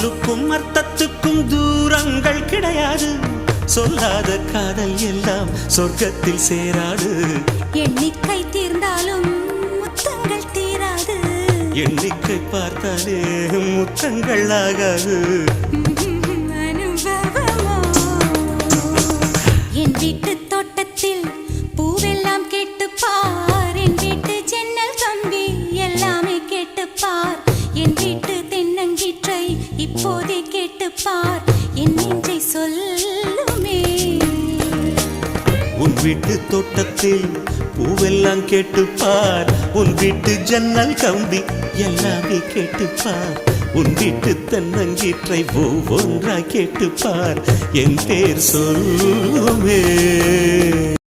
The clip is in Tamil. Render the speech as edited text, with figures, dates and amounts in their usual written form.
சொல்லுக்கும் அர்த்தத்துக்கும் தூரங்கள் கிடையாது. சொல்லாத காதல் எல்லாம் சொர்க்கத்தில் சேராது. எண்ணிக்கை தீர்ந்தாலும் முத்தங்கள் தீராது. எண்ணிக்கை பார்த்தாலே முத்தங்கள் ஆகாது. அனுபவமோ என் வீட்டு தோட்டத்தில் பூவெல்லாம் கேட்டுப்பார். என் வீட்டு ஜன்னல் கம்பி எல்லாமே கேட்டுப்பார். என் வீட்டு தென்னங்கீற்றை இப்போதே கேட்டுப்பார். என் நெஞ்சை சொல்லுமே. உன் வீட்டு தோட்டத்தில் பூவெல்லாம் கேட்டுப்பார். உன் வீட்டு ஜன்னல் கம்பி எல்லாமே கேட்டுப்பார். உன் வீட்டு தென்னங்கீற்றை ஒவ்வொன்றாய் கேட்டுப்பார். என் பேர் சொல்லுமே.